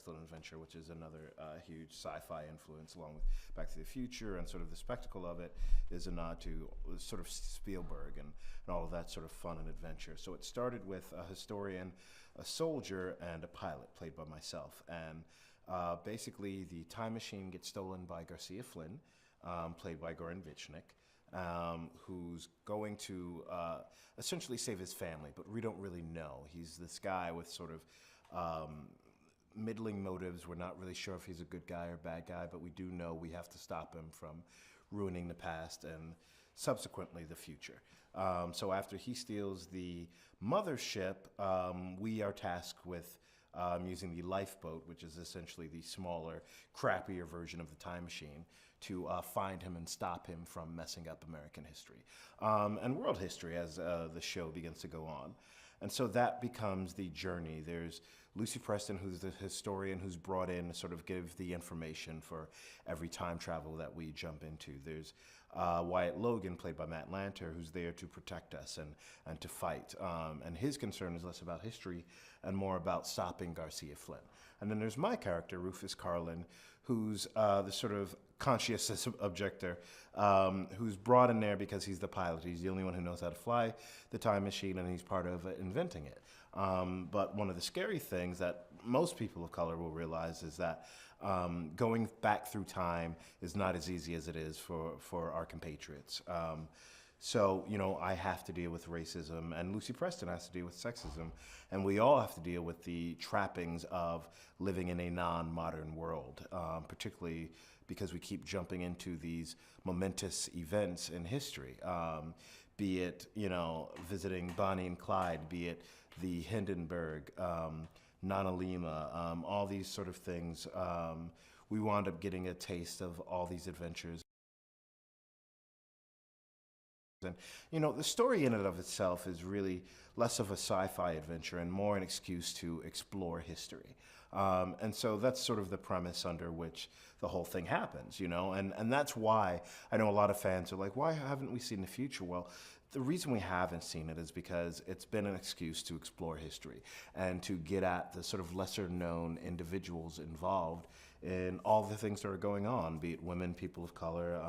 Excellent Adventure, which is another huge sci-fi influence, along with Back to the Future, and sort of the spectacle of it is a nod to sort of Spielberg and all of that sort of fun and adventure. So it started with a historian, a soldier, and a pilot, played by myself. And basically, the time machine gets stolen by Garcia Flynn, played by Goran Visnjic, who's going to essentially save his family, but we don't really know. He's this guy with sort of middling motives. We're not really sure if he's a good guy or bad guy, but we do know we have to stop him from ruining the past and subsequently the future. So after he steals the mothership, we are tasked with using the lifeboat, which is essentially the smaller, crappier version of the time machine, to find him and stop him from messing up American history and world history as the show begins to go on. And so that becomes the journey. There's Lucy Preston, who's the historian who's brought in to sort of give the information for every time travel that we jump into. There's Wyatt Logan, played by Matt Lanter, who's there to protect us and to fight. And his concern is less about history and more about stopping Garcia Flynn. And then there's my character, Rufus Carlin, who's the sort of conscientious objector, who's brought in there because he's the pilot. He's the only one who knows how to fly the time machine, and he's part of inventing it. But one of the scary things that most people of color will realize is that going back through time is not as easy as it is for our compatriots. So, you know, I have to deal with racism, and Lucy Preston has to deal with sexism, and we all have to deal with the trappings of living in a non-modern world, particularly because we keep jumping into these momentous events in history, be it, you know, visiting Bonnie and Clyde, be it the Hindenburg, Nana Lima, all these sort of things. We wound up getting a taste of all these adventures. And, you know, the story in and of itself is really less of a sci-fi adventure and more an excuse to explore history. And so that's sort of the premise under which the whole thing happens, you know, and that's why I know a lot of fans are like, why haven't we seen the future? Well, the reason we haven't seen it is because it's been an excuse to explore history and to get at the sort of lesser known individuals involved in all the things that are going on, be it women, people of color.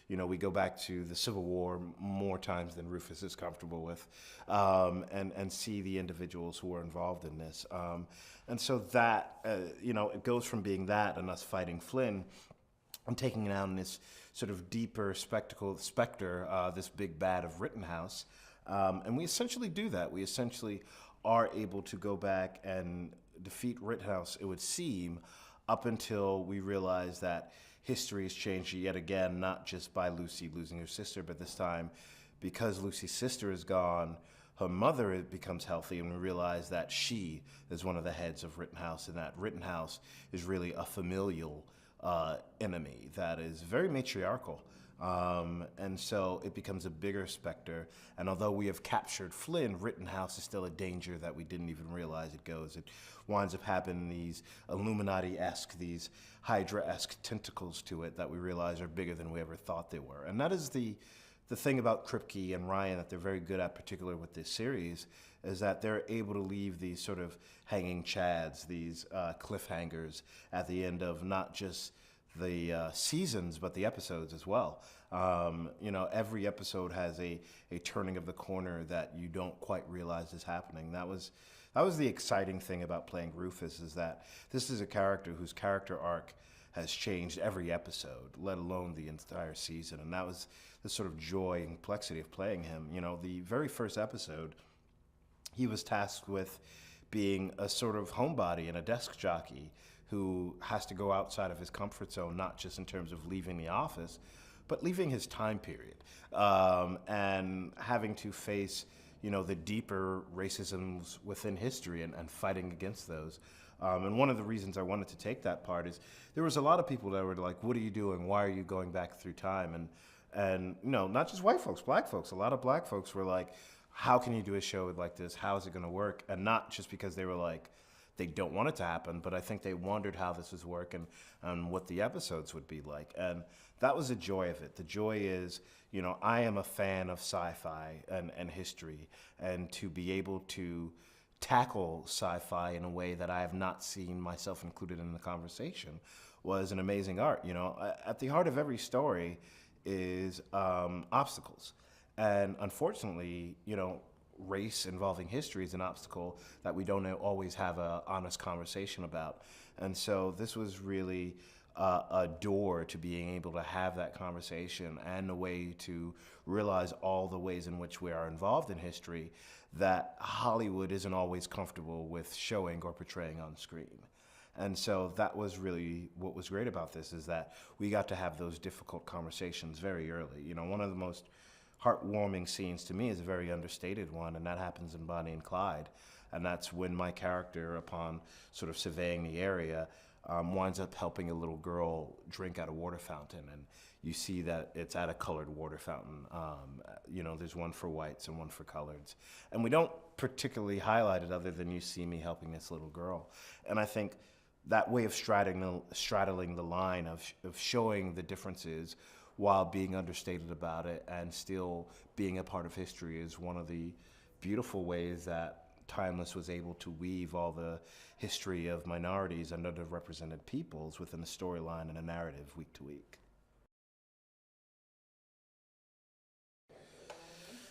You know, we go back to the Civil War more times than Rufus is comfortable with, and see the individuals who are involved in this. And so that, you know, it goes from being that and us fighting Flynn and taking down this sort of deeper specter, this big bad of Rittenhouse. And we essentially do that. We essentially are able to go back and defeat Rittenhouse, it would seem, up until we realize that history has changed yet again, not just by Lucy losing her sister, but this time because Lucy's sister is gone, her mother becomes healthy, and we realize that she is one of the heads of Rittenhouse, and that Rittenhouse is really a familial enemy that is very matriarchal. And so it becomes a bigger specter. And although we have captured Flynn, Rittenhouse is still a danger that we didn't even realize it goes. It winds up having these Illuminati-esque, these Hydra-esque tentacles to it that we realize are bigger than we ever thought they were. And that is the thing about Kripke and Ryan that they're very good at, particularly with this series, is that they're able to leave these sort of hanging chads, these cliffhangers at the end of not just the seasons, but the episodes as well. You know, every episode has a turning of the corner that you don't quite realize is happening. That was the exciting thing about playing Rufus, is that this is a character whose character arc has changed every episode, let alone the entire season. And that was the sort of joy and complexity of playing him. You know, the very first episode, he was tasked with being a sort of homebody and a desk jockey who has to go outside of his comfort zone, not just in terms of leaving the office, but leaving his time period, and having to face, you know, the deeper racisms within history and fighting against those. And one of the reasons I wanted to take that part is there was a lot of people that were like, what are you doing? Why are you going back through time? And you know, not just white folks, black folks. A lot of black folks were like, how can you do a show like this? How is it going to work? And not just because they were like, they don't want it to happen, but I think they wondered how this was working and what the episodes would be like. And that was the joy of it. The joy is, you know, I am a fan of sci-fi and history, and to be able to tackle sci-fi in a way that I have not seen myself included in the conversation was an amazing art. At the heart of every story is obstacles. And unfortunately, race involving history is an obstacle that we don't always have an honest conversation about. And so this was really a door to being able to have that conversation and a way to realize all the ways in which we are involved in history that Hollywood isn't always comfortable with showing or portraying on screen. And so that was really what was great about this, is that we got to have those difficult conversations very early. One of the most heartwarming scenes to me is a very understated one, and that happens in Bonnie and Clyde. And that's when my character, upon sort of surveying the area, winds up helping a little girl drink at a water fountain. And you see that it's at a colored water fountain. There's one for whites and one for coloreds. And we don't particularly highlight it other than you see me helping this little girl. And I think that way of straddling the line of showing the differences while being understated about it and still being a part of history is one of the beautiful ways that Timeless was able to weave all the history of minorities and underrepresented peoples within a storyline and a narrative week to week.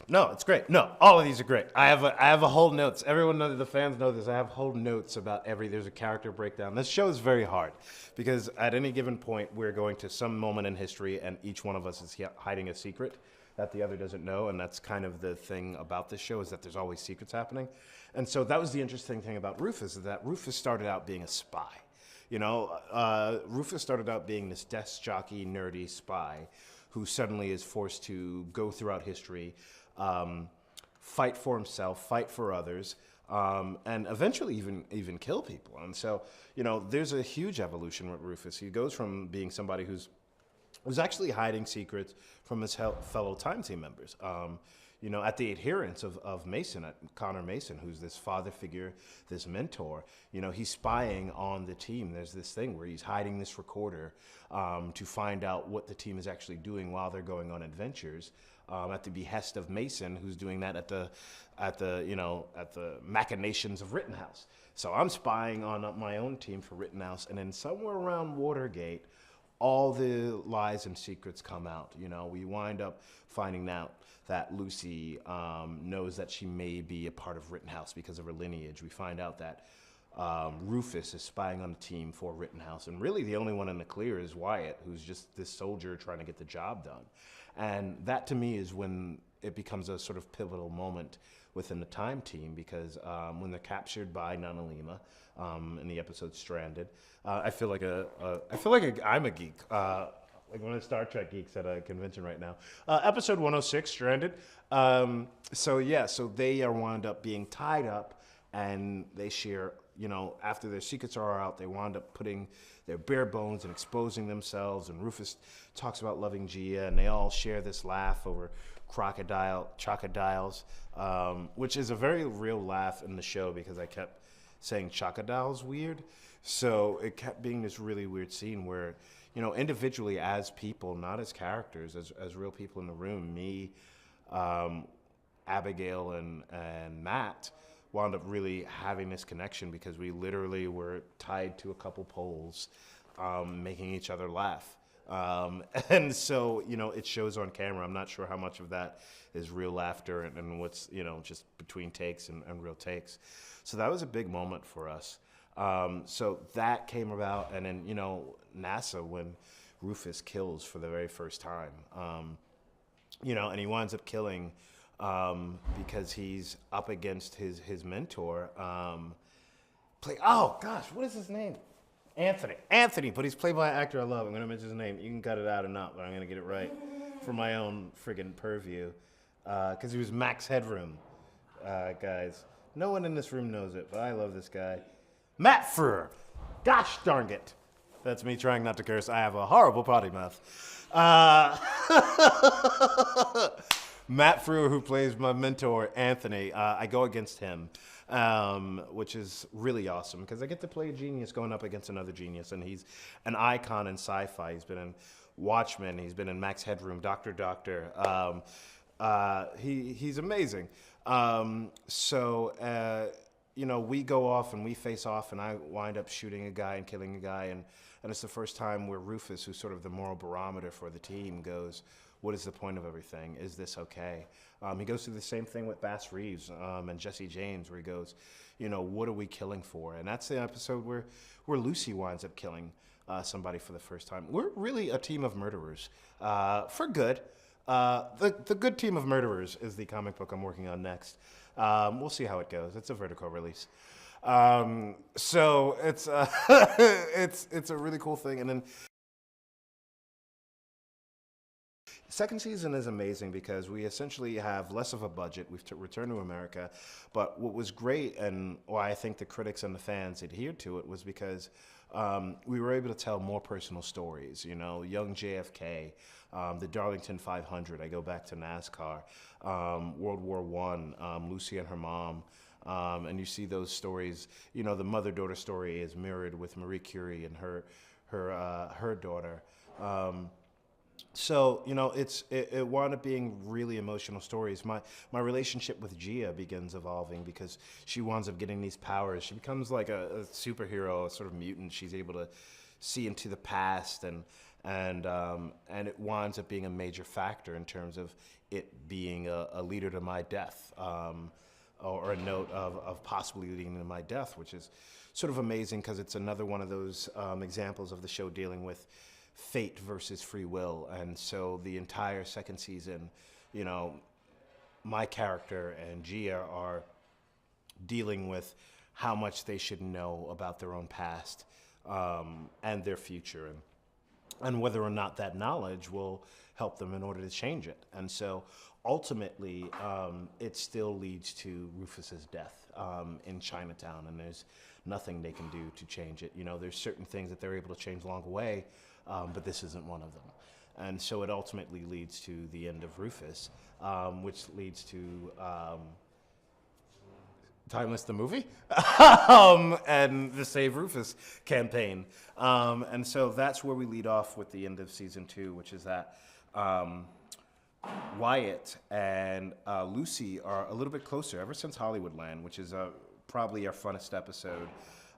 No, it's great. No, all of these are great. I have a whole notes. Everyone knows, the fans know this. I have whole notes about there's a character breakdown. This show is very hard because at any given point, we're going to some moment in history and each one of us is hiding a secret that the other doesn't know. And that's kind of the thing about this show, is that there's always secrets happening. And so that was the interesting thing about Rufus, is that Rufus started out being a spy. Rufus started out being this desk jockey, nerdy spy who suddenly is forced to go throughout history, fight for himself, fight for others, and eventually even kill people. And so, there's a huge evolution with Rufus. He goes from being somebody who's actually hiding secrets from his fellow Time Team members. At the adherence of Mason, at Connor Mason, who's this father figure, this mentor. He's spying on the team. There's this thing where he's hiding this recorder to find out what the team is actually doing while they're going on adventures, at the behest of Mason, who's doing that at the machinations of Rittenhouse. So I'm spying on my own team for Rittenhouse, and then somewhere around Watergate, all the lies and secrets come out. We wind up finding out that Lucy knows that she may be a part of Rittenhouse because of her lineage. We find out that Rufus is spying on the team for Rittenhouse, and really the only one in the clear is Wyatt, who's just this soldier trying to get the job done. And that to me is when it becomes a sort of pivotal moment within the Time Team, because when they're captured by Nanalima in the episode Stranded, I feel like I'm a geek. Like one of the Star Trek geeks at a convention right now. Episode 106, Stranded. So they are wound up being tied up, and they share, after their secrets are out, they wound up putting their bare bones and exposing themselves. And Rufus talks about loving Gia, and they all share this laugh over chocodiles, which is a very real laugh in the show because I kept saying chocodiles weird. So it kept being this really weird scene where, individually as people, not as characters, as real people in the room, me, Abigail, and Matt wound up really having this connection because we literally were tied to a couple poles, making each other laugh. And so, it shows on camera. I'm not sure how much of that is real laughter and what's, just between takes and real takes. So that was a big moment for us. So that came about, and then, NASA, when Rufus kills for the very first time, and he winds up killing because he's up against his mentor. Oh gosh, what is his name? Anthony, but he's played by an actor I love. I'm going to mention his name. You can cut it out or not, but I'm going to get it right for my own friggin' purview. Because he was Max Headroom, guys. No one in this room knows it, but I love this guy. Matt Frewer. Gosh darn it. That's me trying not to curse. I have a horrible potty mouth. Matt Frewer, who plays my mentor, Anthony, I go against him, which is really awesome because I get to play a genius going up against another genius, and he's an icon in sci-fi. He's been in Watchmen. He's been in Max Headroom, Doctor. He's amazing. we go off and we face off, and I wind up shooting a guy and killing a guy, and it's the first time where Rufus, who's sort of the moral barometer for the team, goes, "What is the point of everything? Is this okay?" He goes through the same thing with Bass Reeves and Jesse James, where he goes, "What are we killing for?" And that's the episode where Lucy winds up killing somebody for the first time. We're really a team of murderers, for good. The Good Team of Murderers is the comic book I'm working on next. We'll see how it goes. It's a Vertigo release. So it's it's a really cool thing. And then second season is amazing because we essentially have less of a budget. We've returned to America, but what was great and why I think the critics and the fans adhered to it was because we were able to tell more personal stories. Young JFK, the Darlington 500. I go back to NASCAR, World War I, Lucy and her mom. And you see those stories. The mother-daughter story is mirrored with Marie Curie and her daughter. So it wound up being really emotional stories. My relationship with Gia begins evolving because she winds up getting these powers. She becomes like a superhero, a sort of mutant. She's able to see into the past, and it winds up being a major factor in terms of it being a leader to my death, or a note of possibly leading to my death, which is sort of amazing because it's another one of those examples of the show dealing with fate versus free will. And so the entire second season, my character and Gia are dealing with how much they should know about their own past and their future, and whether or not that knowledge will help them in order to change it. And so ultimately, it still leads to Rufus's death in Chinatown, and there's nothing they can do to change it. There's certain things that they're able to change along the way, but this isn't one of them. And so it ultimately leads to the end of Rufus, which leads to Timeless the movie and the Save Rufus campaign. And so that's where we lead off with the end of season 2, which is that Wyatt and Lucy are a little bit closer ever since Hollywoodland, which is probably our funnest episode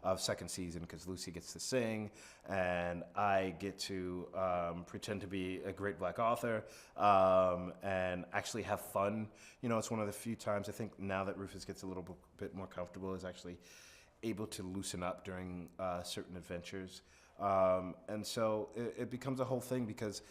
of second season because Lucy gets to sing and I get to pretend to be a great black author and actually have fun. It's one of the few times I think now that Rufus gets a little bit more comfortable is actually able to loosen up during certain adventures. And so it becomes a whole thing because,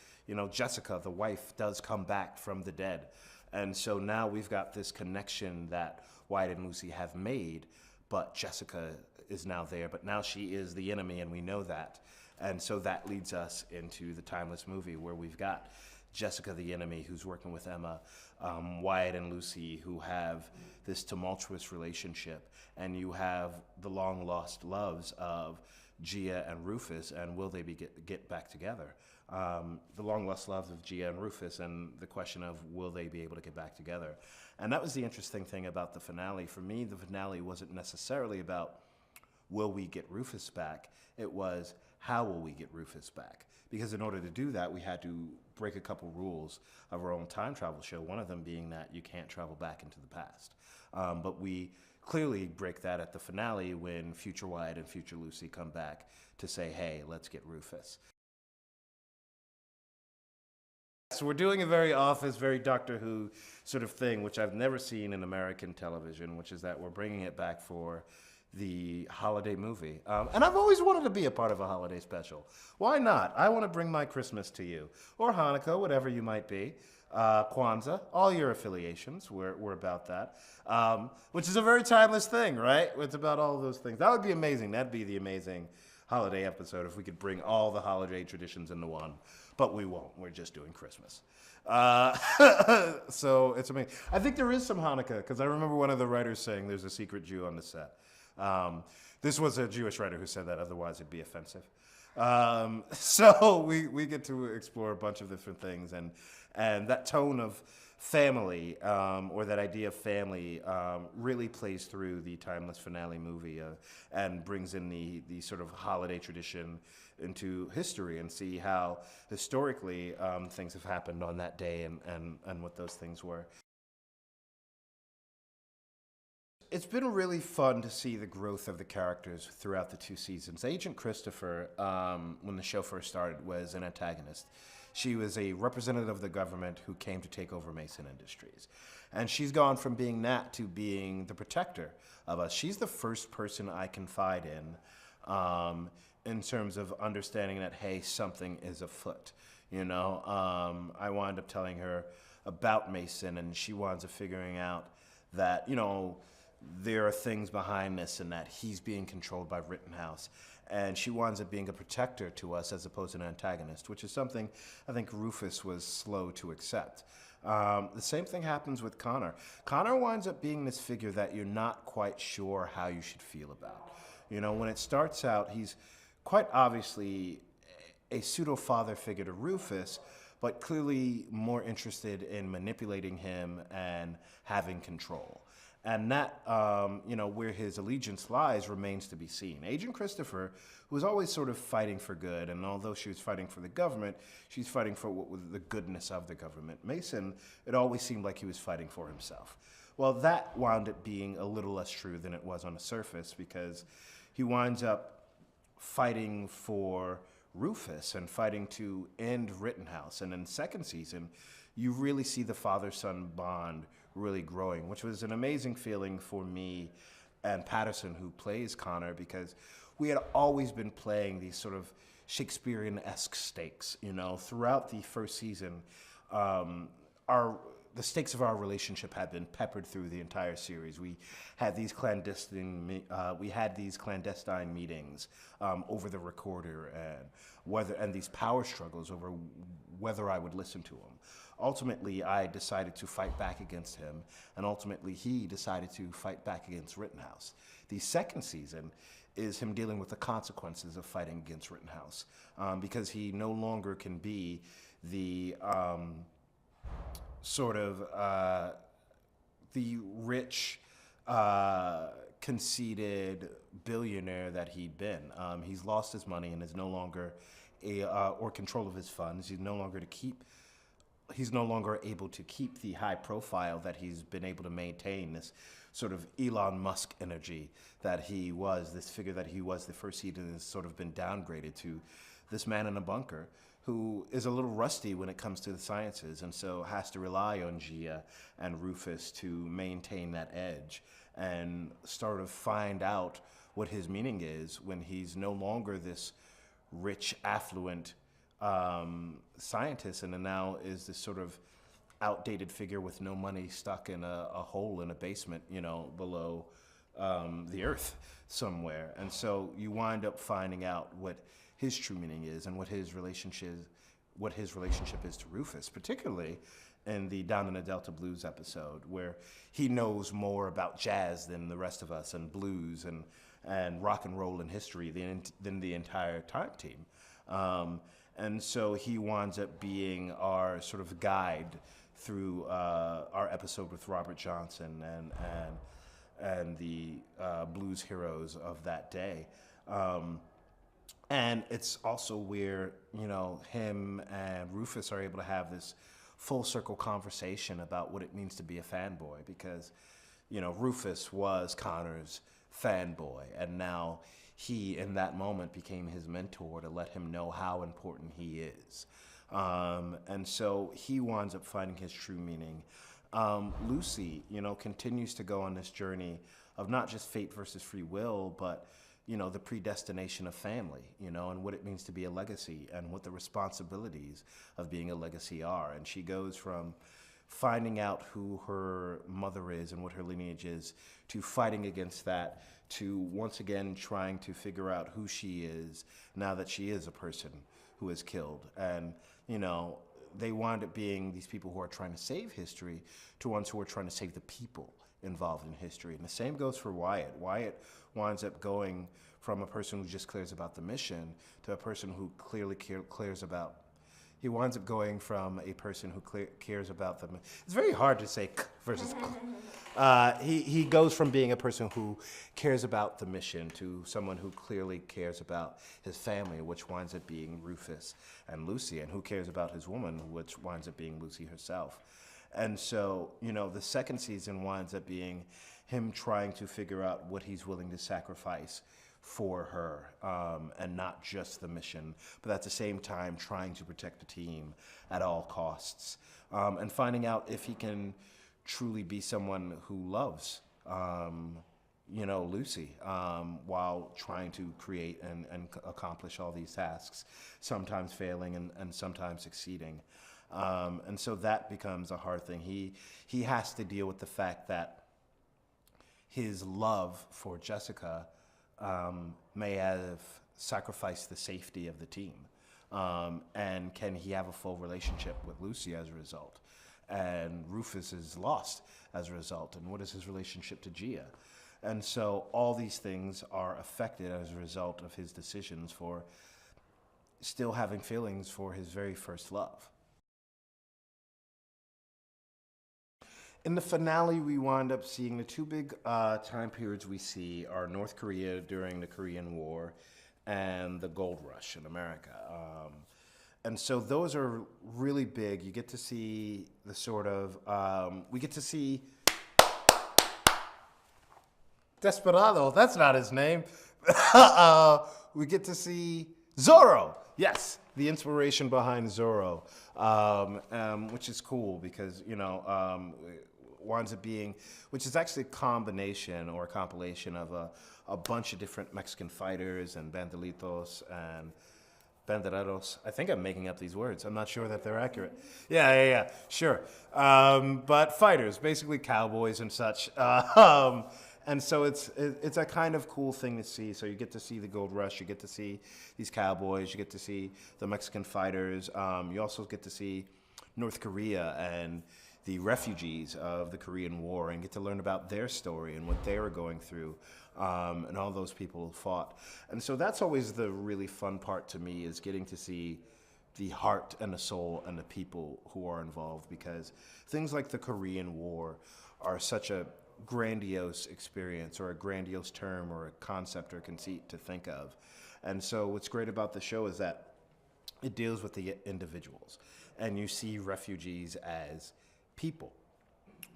Jessica, the wife, does come back from the dead. And so now we've got this connection that Wyatt and Lucy have made, but Jessica is now there, but now she is the enemy, and we know that. And so that leads us into the Timeless movie where we've got Jessica the enemy who's working with Emma, Wyatt and Lucy who have this tumultuous relationship, and you have the long lost loves of Gia and Rufus, and will they get back together? The long lost loves of Gia and Rufus, and the question of will they be able to get back together? And that was the interesting thing about the finale. For me, the finale wasn't necessarily about will we get Rufus back? It was, how will we get Rufus back? Because in order to do that, we had to break a couple rules of our own time travel show, one of them being that you can't travel back into the past. But we clearly break that at the finale when future Wyatt and future Lucy come back to say, hey, let's get Rufus. So we're doing a very Office, very Doctor Who sort of thing, which I've never seen in American television, which is that we're bringing it back for the holiday movie. And I've always wanted to be a part of a holiday special. Why not? I want to bring my Christmas to you. Or Hanukkah, whatever you might be. Kwanzaa, all your affiliations, we're about that. Which is a very timeless thing, right? It's about all of those things. That would be amazing. That'd be the amazing holiday episode if we could bring all the holiday traditions into one. But we won't. We're just doing Christmas. So it's amazing. I think there is some Hanukkah, because I remember one of the writers saying there's a secret Jew on the set. This was a Jewish writer who said that, otherwise it'd be offensive. So we get to explore a bunch of different things, and that tone of family, or that idea of family, really plays through the Timeless finale movie, and brings in the sort of holiday tradition into history, and see how historically things have happened on that day, and what those things were. It's been really fun to see the growth of the characters throughout the 2 seasons. Agent Christopher, when the show first started, was an antagonist. She was a representative of the government who came to take over Mason Industries. And she's gone from being that to being the protector of us. She's the first person I confide in terms of understanding that, hey, something is afoot. I wind up telling her about Mason, and she winds up figuring out that, there are things behind this and that he's being controlled by Rittenhouse. And she winds up being a protector to us as opposed to an antagonist, which is something I think Rufus was slow to accept. The same thing happens with Connor. Connor winds up being this figure that you're not quite sure how you should feel about. When it starts out, he's quite obviously a pseudo-father figure to Rufus, but clearly more interested in manipulating him and having control. And that, where his allegiance lies remains to be seen. Agent Christopher was always sort of fighting for good, and although she was fighting for the government, she's fighting for what was the goodness of the government. Mason, it always seemed like he was fighting for himself. Well, that wound up being a little less true than it was on the surface, because he winds up fighting for Rufus and fighting to end Rittenhouse. And in the second season, you really see the father-son bond really growing, which was an amazing feeling for me and Patterson, who plays Connor, because we had always been playing these sort of Shakespearean-esque stakes. Throughout the first season, the stakes of our relationship had been peppered through the entire series. We had these clandestine meetings over the recorder, and these power struggles over whether I would listen to him. Ultimately, I decided to fight back against him, and ultimately he decided to fight back against Rittenhouse. The second season is him dealing with the consequences of fighting against Rittenhouse, because he no longer can be the the rich, conceited billionaire that he'd been. He's lost his money and is no longer or control of his funds. He's no longer able to keep the high profile that he's been able to maintain, this sort of Elon Musk energy that he was, this figure that he was the first season, has sort of been downgraded to this man in a bunker who is a little rusty when it comes to the sciences, and so has to rely on Gia and Rufus to maintain that edge and sort of find out what his meaning is when he's no longer this rich, affluent scientist, and then now is this sort of outdated figure with no money, stuck in a hole in a basement, below the earth somewhere. And so you wind up finding out what his true meaning is and what his relationship is to Rufus, particularly in the Down in the Delta Blues episode, where he knows more about jazz than the rest of us, and blues and rock and roll and history than the entire time team. And so he winds up being our sort of guide through our episode with Robert Johnson and the blues heroes of that day. And it's also where, him and Rufus are able to have this full circle conversation about what it means to be a fanboy, because, Rufus was Connor's fanboy, and now he, in that moment, became his mentor to let him know how important he is. And so he winds up finding his true meaning. Lucy, continues to go on this journey of not just fate versus free will, but the predestination of family, and what it means to be a legacy and what the responsibilities of being a legacy are. And she goes from finding out who her mother is and what her lineage is, to fighting against that, to once again trying to figure out who she is now that she is a person who is killed. And, they wind up being these people who are trying to save history to ones who are trying to save the people involved in history. And the same goes for Wyatt. Wyatt winds up going from a person who just cares about the mission to a person who clearly cares about. He winds up going from a person who cares about the. It's very hard to say k versus k. He goes from being a person who cares about the mission to someone who clearly cares about his family, which winds up being Rufus and Lucy, and who cares about his woman, which winds up being Lucy herself. And so, the second season winds up being him trying to figure out what he's willing to sacrifice for her, and not just the mission, but at the same time trying to protect the team at all costs, and finding out if he can truly be someone who loves, Lucy, while trying to create and accomplish all these tasks, sometimes failing and sometimes succeeding. And so that becomes a hard thing. He has to deal with the fact that his love for Jessica may have sacrificed the safety of the team. And can he have a full relationship with Lucy as a result? And Rufus is lost as a result. And what is his relationship to Gia? And so all these things are affected as a result of his decisions for still having feelings for his very first love. In the finale, we wind up seeing the two big time periods we see are North Korea during the Korean War and the gold rush in America. And so those are really big. You get to see the sort of, we get to see Desperado, that's not his name. We get to see Zorro. Yes, the inspiration behind Zorro, which is cool because, winds up being, which is actually a combination or a compilation of a bunch of different Mexican fighters and bandolitos and bandereros. I think I'm making up these words. I'm not sure that they're accurate. Yeah, sure. But fighters, basically cowboys and such. And so it's a kind of cool thing to see. So you get to see the gold rush, you get to see these cowboys, you get to see the Mexican fighters. You also get to see North Korea and the refugees of the Korean War and get to learn about their story and what they were going through, and all those people who fought. And so that's always the really fun part to me, is getting to see the heart and the soul and the people who are involved, because things like the Korean War are such a grandiose experience, or a grandiose term, or a concept or conceit to think of. And so what's great about the show is that it deals with the individuals, and you see refugees as people.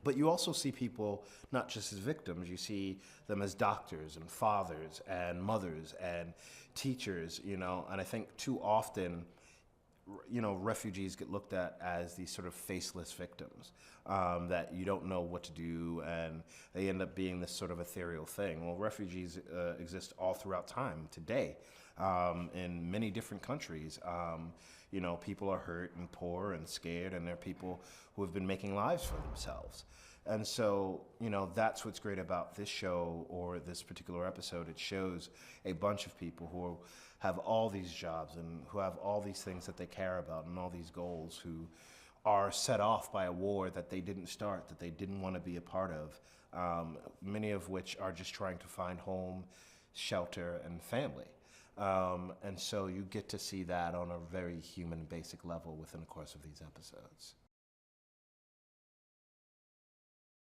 But you also see people not just as victims, you see them as doctors and fathers and mothers and teachers, and I think too often, refugees get looked at as these sort of faceless victims, that you don't know what to do, and they end up being this sort of ethereal thing. Well, refugees exist all throughout time today, in many different countries. People are hurt and poor and scared, and they're people who have been making lives for themselves. And so, that's what's great about this show, or this particular episode. It shows a bunch of people who have all these jobs and who have all these things that they care about and all these goals, who are set off by a war that they didn't start, that they didn't want to be a part of, many of which are just trying to find home, shelter, and family. And so you get to see that on a very human, basic level within the course of these episodes.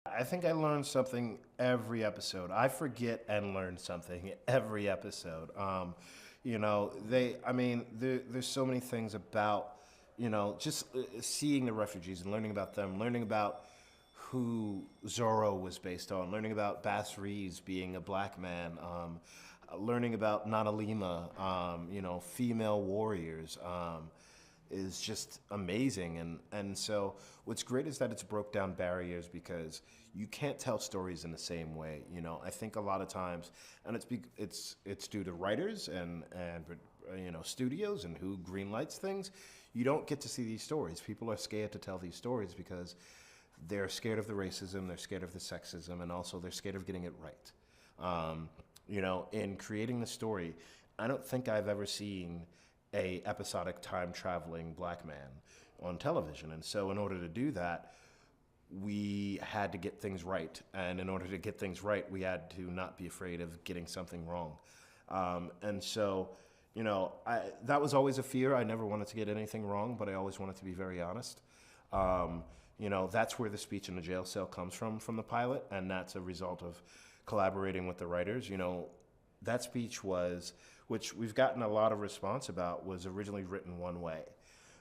I think I learned something every episode. I forget and learn something every episode. There's so many things about, just seeing the refugees and learning about them, learning about who Zorro was based on, learning about Bass Reeves being a black man, learning about Nanalima, female warriors, is just amazing. And so what's great is that it's broke down barriers, because you can't tell stories in the same way. I think a lot of times, and it's due to writers and studios and who greenlights things, you don't get to see these stories. People are scared to tell these stories because they're scared of the racism, they're scared of the sexism, and also they're scared of getting it right. In creating the story, I don't think I've ever seen a episodic time-traveling black man on television. And so in order to do that, we had to get things right. And in order to get things right, we had to not be afraid of getting something wrong. And so, that was always a fear. I never wanted to get anything wrong, but I always wanted to be very honest. That's where the speech in the jail cell comes from the pilot, and that's a result of collaborating with the writers. That speech was, which we've gotten a lot of response about, was originally written one way.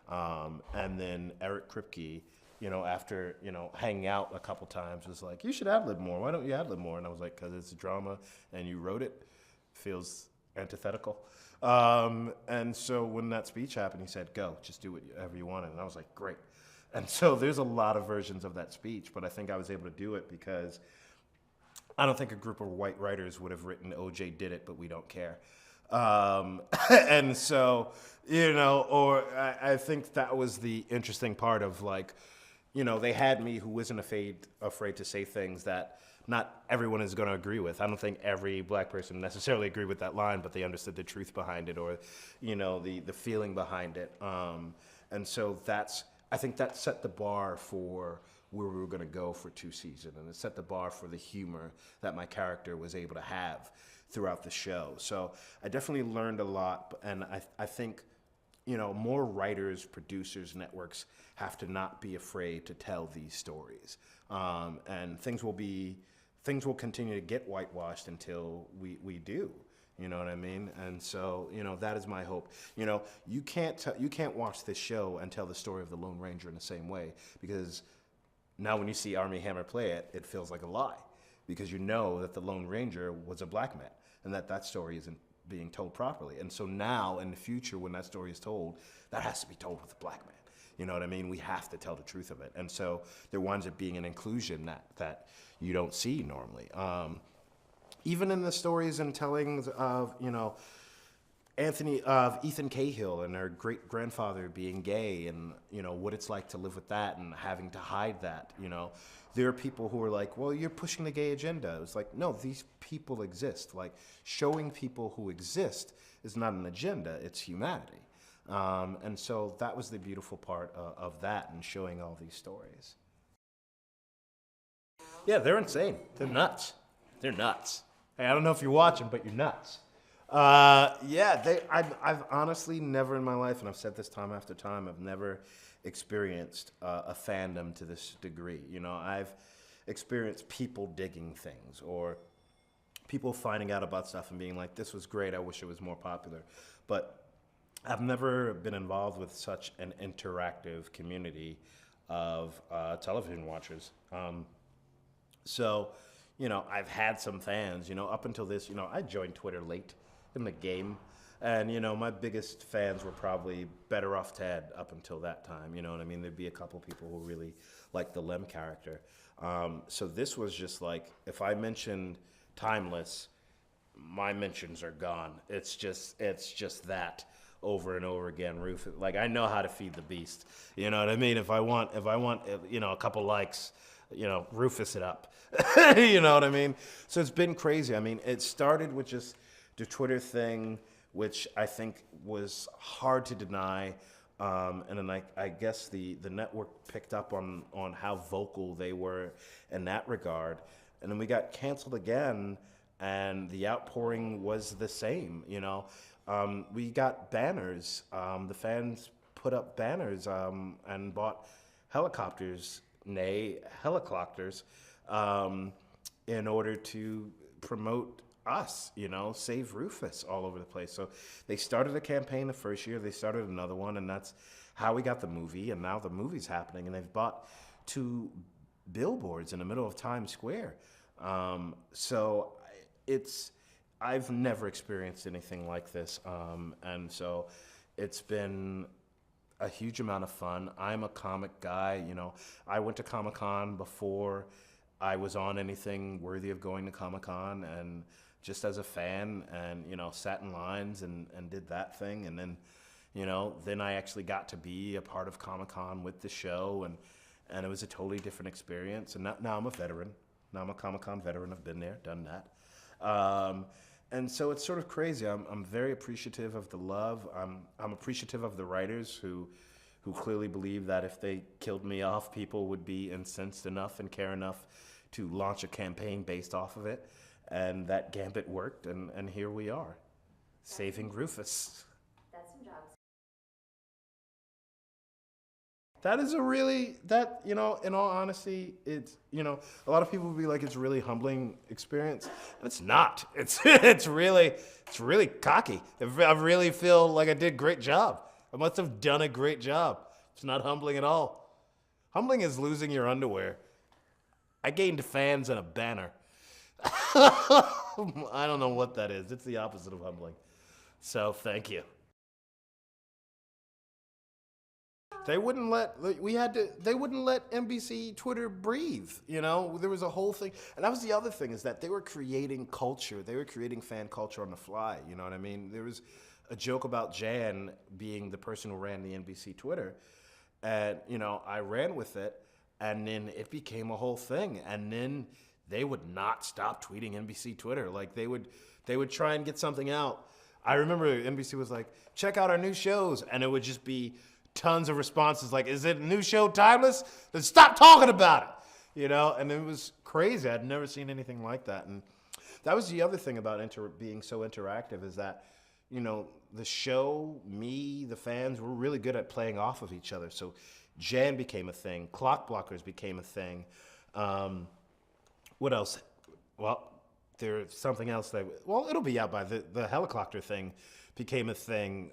And then Eric Kripke, after, hanging out a couple times, was like, you should ad-lib more. Why don't you ad-lib more? And I was like, because it's a drama and you wrote it. Feels antithetical. And so when that speech happened, he said, go, just do whatever you wanted. And I was like, great. And so there's a lot of versions of that speech, but I think I was able to do it because I don't think a group of white writers would have written OJ did it, but we don't care. And so, or I think that was the interesting part of like, they had me who wasn't afraid to say things that not everyone is going to agree with. I don't think every black person necessarily agreed with that line, but they understood the truth behind it or, the feeling behind it. And so I think that set the bar for where we were going to go for 2 seasons. And it set the bar for the humor that my character was able to have throughout the show. So I definitely learned a lot. And I think, more writers, producers, networks have to not be afraid to tell these stories. And things will continue to get whitewashed until we do. You know what I mean? And so, that is my hope. You can't watch this show and tell the story of the Lone Ranger in the same way, because now when you see Armie Hammer play it, it feels like a lie, because you know that the Lone Ranger was a black man and that story isn't being told properly. And so now in the future, when that story is told, that has to be told with a black man. You know what I mean? We have to tell the truth of it. And so there winds up being an inclusion that you don't see normally. Even in the stories and tellings of, Ethan Cahill and her great grandfather being gay and, what it's like to live with that and having to hide that, there are people who are like, well, you're pushing the gay agenda. It's like, no, these people exist. Like, showing people who exist is not an agenda, it's humanity. And so that was the beautiful part of that and showing all these stories. Yeah, they're insane. They're nuts. They're nuts. Hey, I don't know if you're watching, but you're nuts. I've honestly never in my life, and I've said this time after time, I've never experienced a fandom to this degree. I've experienced people digging things or people finding out about stuff and being like, this was great, I wish it was more popular. But I've never been involved with such an interactive community of television watchers. So, I've had some fans, up until this, I joined Twitter late in the game. And, my biggest fans were probably Better Off Ted up until that time. You know what I mean? There'd be a couple people who really liked the Lem character. So this was just like, if I mentioned Timeless, my mentions are gone. It's just that over and over again. Rufus, like, I know how to feed the beast. You know what I mean? If I want, a couple likes, Rufus it up. You know what I mean? So it's been crazy. I mean, it started with just the Twitter thing, which I think was hard to deny. And then I guess the network picked up on how vocal they were in that regard. And then we got canceled again, and the outpouring was the same, We got banners. The fans put up banners and bought helicopters, in order to promote us, save Rufus all over the place. So they started a campaign the first year, they started another one, and that's how we got the movie, and now the movie's happening, and they've bought 2 billboards in the middle of Times Square. So I've never experienced anything like this, and so it's been a huge amount of fun. I'm a comic guy, I went to Comic-Con before I was on anything worthy of going to Comic-Con, and just as a fan, and sat in lines and did that thing, and then then I actually got to be a part of Comic-Con with the show, and it was a totally different experience. And now I'm a veteran. Now I'm a Comic-Con veteran. I've been there, done that. And so it's sort of crazy. I'm very appreciative of the love. I'm appreciative of the writers who clearly believe that if they killed me off, people would be incensed enough and care enough to launch a campaign based off of it. And that gambit worked, and here we are, saving Rufus. That's some jobs. That is in all honesty, it's, a lot of people would be like, it's a really humbling experience. And it's not. It's really cocky. I really feel like I did a great job. I must have done a great job. It's not humbling at all. Humbling is losing your underwear. I gained fans and a banner. I don't know what that is. It's the opposite of humbling. So thank you. They wouldn't let they wouldn't let NBC Twitter breathe. You know, there was a whole thing, and that was the other thing is that they were creating culture. They were creating fan culture on the fly. You know what I mean? There was a joke about Jan being the person who ran the NBC Twitter, and you know I ran with it, and then it became a whole thing, and then they would not stop tweeting NBC Twitter. Like they would try and get something out. I remember NBC was like, check out our new shows, and it would just be tons of responses like, is it a new show timeless? Then stop talking about it, you know? And it was crazy. I'd never seen anything like that. And that was the other thing about being so interactive is that, you know, the show, me, the fans, were really good at playing off of each other. So Jan became a thing. Clock blockers became a thing. What else? Well, there's something else that, well, it'll be out by the helicopter thing became a thing.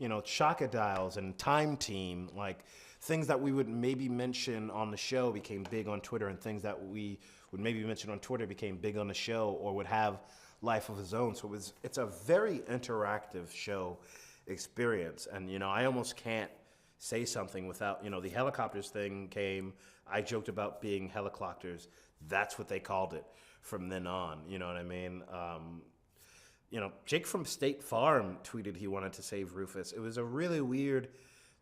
You know, Chaka dials and Time Team, like things that we would maybe mention on the show became big on Twitter, and things that we would maybe mention on Twitter became big on the show or would have life of its own. So it's a very interactive show experience. And, you know, I almost can't say something without, you know, the helicopters thing came. I joked about being helicopters. That's what they called it from then on. You know what I mean? You know, Jake from State Farm tweeted he wanted to save Rufus. It was a really weird,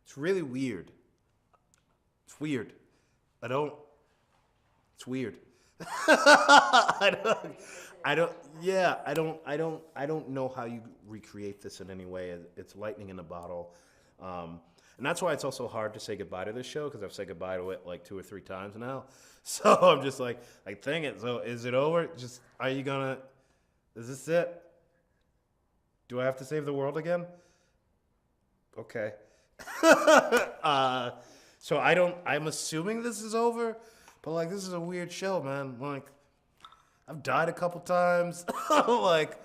it's really weird. It's weird. It's weird. I don't know how you recreate this in any way. It's lightning in a bottle. And that's why it's also hard to say goodbye to this show, because I've said goodbye to it like 2 or 3 times now. So I'm just like, dang it. So is it over? Is this it? Do I have to save the world again? Okay. So I'm assuming this is over, but like, this is a weird show, man. Like, I've died a couple times. Like,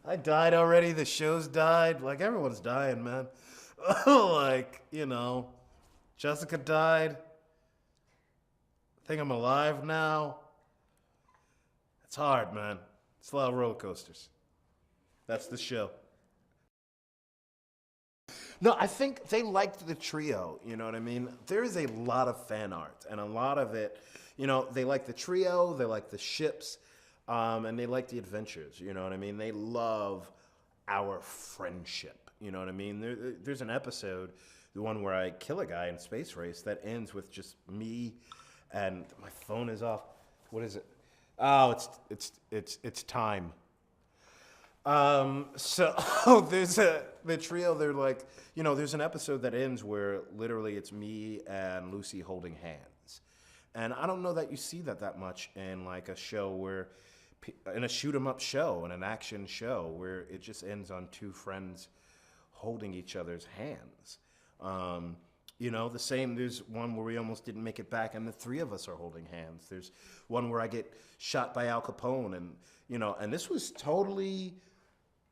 I died already. The show's died. Like, everyone's dying, man. Like, you know, Jessica died. I think I'm alive now. It's hard, man. It's a lot of roller coasters. That's the show. No, I think they liked the trio, you know what I mean? There is a lot of fan art, and a lot of it, you know, they like the trio, they like the ships, and they like the adventures, you know what I mean? They love our friendship, you know what I mean? There's an episode, the one where I kill a guy in Space Race, that ends with just me, and my phone is off. What is it? Oh, it's time. So there's the trio, they're like, you know, there's an episode that ends where literally it's me and Lucy holding hands. And I don't know that you see that much in like a show where, in a shoot 'em up show, in an action show, where it just ends on 2 friends holding each other's hands. You know, the same, there's one where we almost didn't make it back and the 3 of us are holding hands. There's one where I get shot by Al Capone, and, you know, and this was totally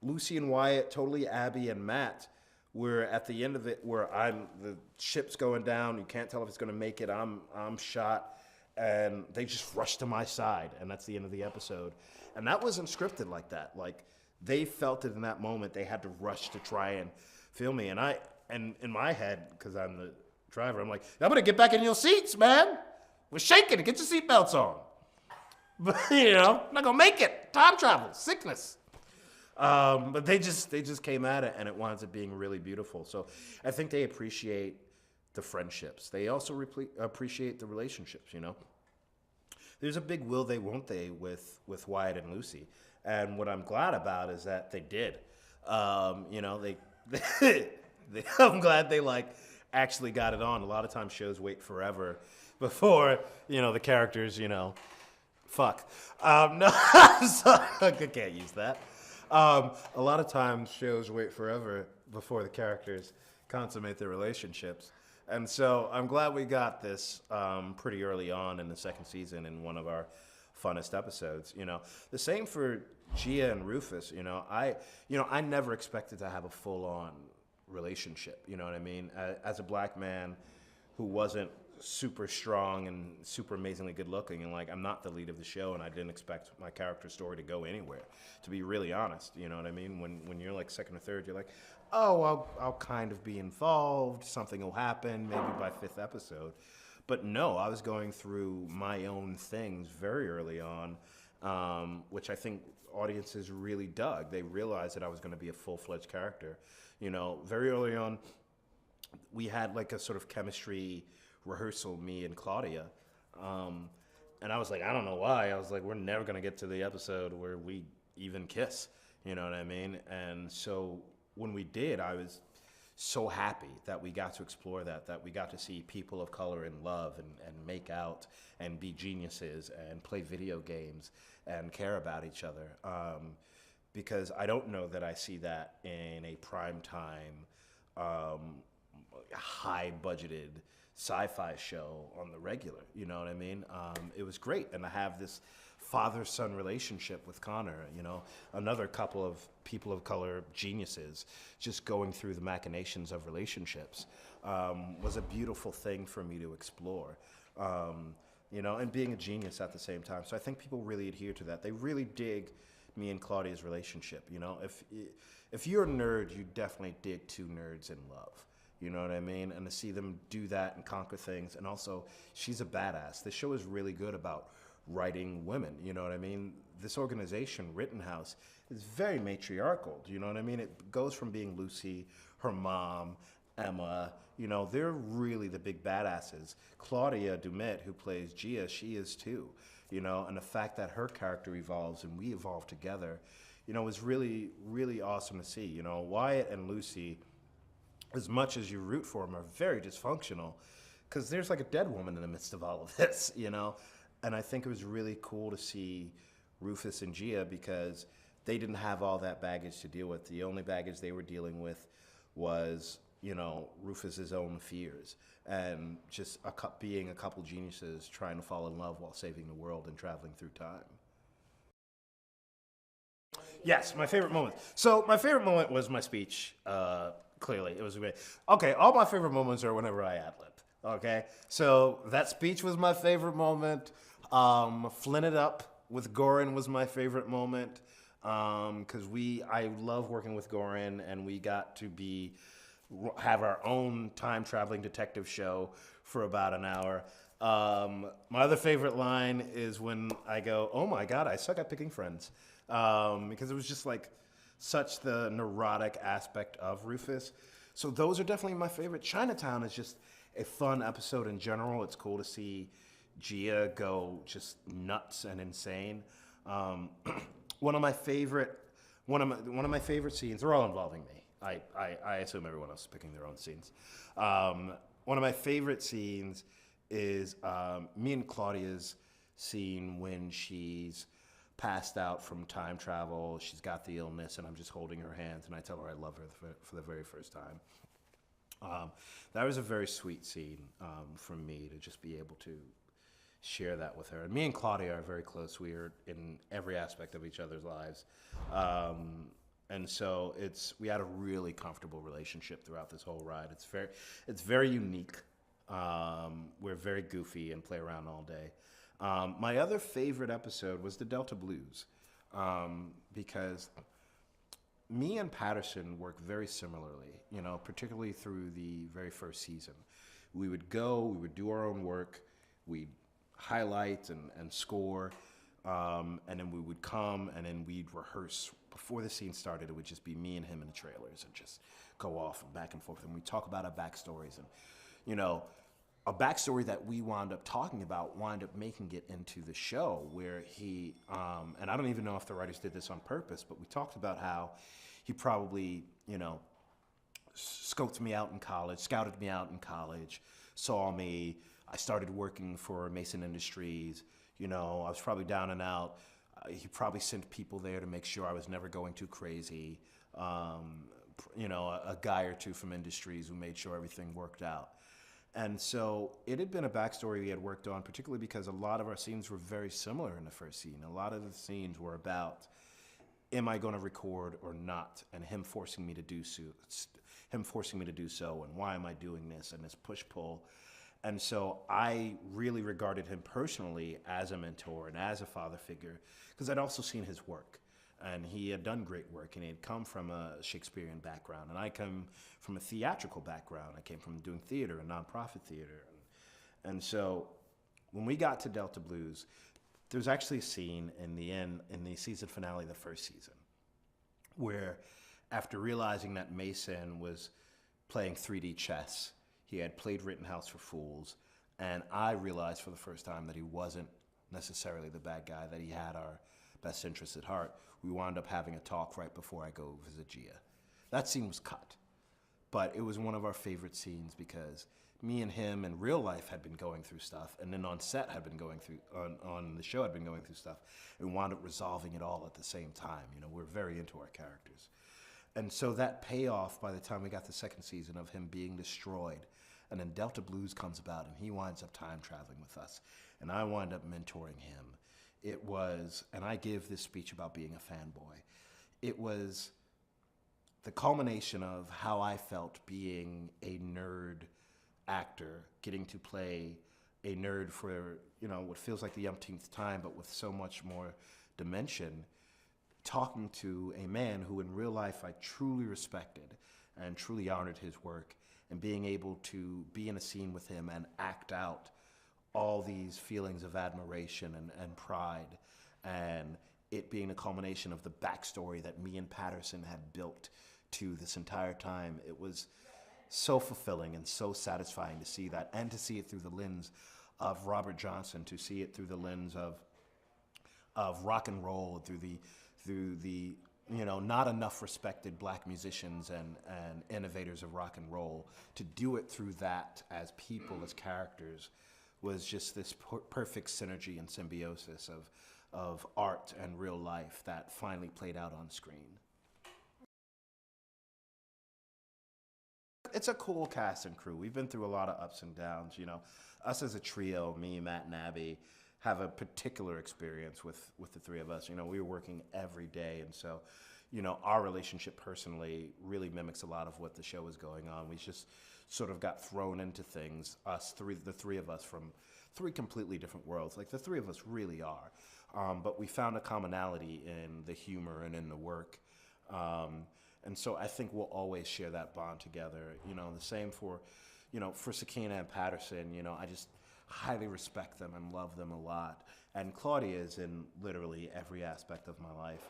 Lucy and Wyatt, totally Abby and Matt, where at the end of it, where the ship's going down, you can't tell if it's going to make it, I'm shot, and they just rush to my side, and that's the end of the episode. And that wasn't scripted like that. Like, they felt it in that moment. They had to rush to try and film me, and in my head, because I'm the driver, I'm like, I'm going to get back in your seats, man. We're shaking. Get your seatbelts on. But, you know, I'm not going to make it. Time travel, sickness. But they just came at it, and it winds up being really beautiful. So I think they appreciate the friendships. They also appreciate the relationships, you know. There's a big will they, won't they with Wyatt and Lucy. And what I'm glad about is that they did. You know, I'm glad they, like, actually got it on. A lot of times shows wait forever before, you know, the characters, you know, fuck. No, sorry, I can't use that. A lot of times shows wait forever before the characters consummate their relationships. And so I'm glad we got this pretty early on in the 2nd season in one of our funnest episodes. You know, the same for Gia and Rufus. You know, I never expected to have a full-on relationship. You know what I mean? As a black man who wasn't super strong and super amazingly good looking, and like I'm not the lead of the show, and I didn't expect my character story to go anywhere, to be really honest. You know what I mean? When you're like second or third, you're like, oh, I'll kind of be involved, something will happen maybe by fifth episode. But no, I was going through my own things very early on, which I think audiences really dug. They realized that I was going to be a full-fledged character. You know, very early on, we had like a sort of chemistry rehearsal, me and Claudia. And I was like, I don't know why. I was like, we're never going to get to the episode where we even kiss. You know what I mean? And so when we did, I was so happy that we got to explore that we got to see people of color in love and make out and be geniuses and play video games and care about each other. Because I don't know that I see that in a primetime, high-budgeted sci-fi show on the regular. You know what I mean? It was great, and I have this father-son relationship with Connor. You know, another couple of people of color geniuses just going through the machinations of relationships was a beautiful thing for me to explore. You know, and being a genius at the same time. So I think people really adhere to that. They really dig me and Claudia's relationship. You know, if you're a nerd, you definitely dig two nerds in love. You know what I mean? And to see them do that and conquer things. And also, she's a badass. The show is really good about writing women. You know what I mean? This organization, Rittenhouse, is very matriarchal. You know what I mean? It goes from being Lucy, her mom, Emma. You know, they're really the big badasses. Claudia Dumet, who plays Gia, she is too. You know, and the fact that her character evolves and we evolve together, you know, is really, really awesome to see. You know, Wyatt and Lucy, as much as you root for them, are very dysfunctional because there's like a dead woman in the midst of all of this, you know? And I think it was really cool to see Rufus and Gia because they didn't have all that baggage to deal with. The only baggage they were dealing with was, you know, Rufus's own fears and just being a couple geniuses trying to fall in love while saving the world and traveling through time. Yes, my favorite moment. So my favorite moment was my speech. Clearly, it was great. Okay, all my favorite moments are whenever I ad-lib. Okay, so that speech was my favorite moment. Flint it up with Goran was my favorite moment because I love working with Goran, and we got to have our own time traveling detective show for about an hour. My other favorite line is when I go, "Oh my God, I suck at picking friends," because it was just like such the neurotic aspect of Rufus. So those are definitely my favorite. Chinatown is just a fun episode in general. It's cool to see Gia go just nuts and insane. One of my favorite scenes. They're all involving me. I assume everyone else is picking their own scenes. One of my favorite scenes is me and Claudia's scene when she's passed out from time travel. She's got the illness, and I'm just holding her hands, and I tell her I love her for the very first time. That was a very sweet scene for me to just be able to share that with her. And me and Claudia are very close. We are in every aspect of each other's lives. And so we had a really comfortable relationship throughout this whole ride. It's very unique. We're very goofy and play around all day. My other favorite episode was the Delta Blues, because me and Patterson work very similarly, you know, particularly through the very first season. We would do our own work, we'd highlight and score, and then we would come and then we'd rehearse. Before the scene started, it would just be me and him in the trailers and just go off and back and forth. And we'd talk about our backstories and, you know, a backstory that we wound up talking about wound up making it into the show where he, and I don't even know if the writers did this on purpose, but we talked about how he probably, you know, scouted me out in college, saw me. I started working for Mason Industries. You know, I was probably down and out. He probably sent people there to make sure I was never going too crazy. You know, a guy or two from Industries who made sure everything worked out. And so it had been a backstory we had worked on, particularly because a lot of our scenes were very similar in the first scene. A lot of the scenes were about, am I going to record or not? And him forcing me to do so, and why am I doing this? And this push-pull. And so I really regarded him personally as a mentor and as a father figure because I'd also seen his work. And he had done great work, and he had come from a Shakespearean background. And I come from a theatrical background. I came from doing theater and nonprofit theater. And so when we got to Delta Blues, there's actually a scene in the end, in the season finale of the first season, where after realizing that Mason was playing 3D chess, he had played Rittenhouse for Fools, and I realized for the first time that he wasn't necessarily the bad guy, that he had our best interests at heart. We wound up having a talk right before I go visit Gia. That scene was cut, but it was one of our favorite scenes because me and him in real life had been going through stuff, and then on set had been going through, on the show had been going through stuff, and wound up resolving it all at the same time. You know, we're very into our characters. And so that payoff by the time we got the second season of him being destroyed, and then Delta Blues comes about and he winds up time traveling with us, and I wind up mentoring him. It was, and I give this speech about being a fanboy, it was the culmination of how I felt being a nerd actor, getting to play a nerd for, you know, what feels like the umpteenth time, but with so much more dimension, talking to a man who in real life I truly respected and truly honored his work, and being able to be in a scene with him and act out all these feelings of admiration and pride, and it being a culmination of the backstory that me and Patterson had built to this entire time. It was so fulfilling and so satisfying to see that, and to see it through the lens of Robert Johnson, to see it through the lens of rock and roll, through the you know, not enough respected black musicians and innovators of rock and roll. To do it through that as people, as characters, was just this perfect synergy and symbiosis of art and real life that finally played out on screen. It's a cool cast and crew. We've been through a lot of ups and downs. You know, us as a trio, me, Matt, and Abby, have a particular experience with the three of us. You know, we were working every day, and so, you know, our relationship personally really mimics a lot of what the show is going on. We just sort of got thrown into things, the three of us, from three completely different worlds. Like, the three of us really are. But we found a commonality in the humor and in the work. And so I think we'll always share that bond together. You know, the same for, you know, for Sakina and Patterson. You know, I just highly respect them and love them a lot. And Claudia is in literally every aspect of my life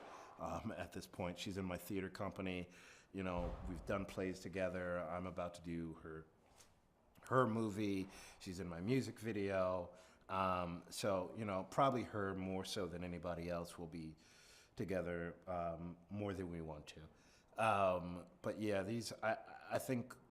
at this point. She's in my theater company. You know, we've done plays together. I'm about to do her movie. She's in my music video. So, you know, probably her more so than anybody else will be together more than we want to. But yeah, I think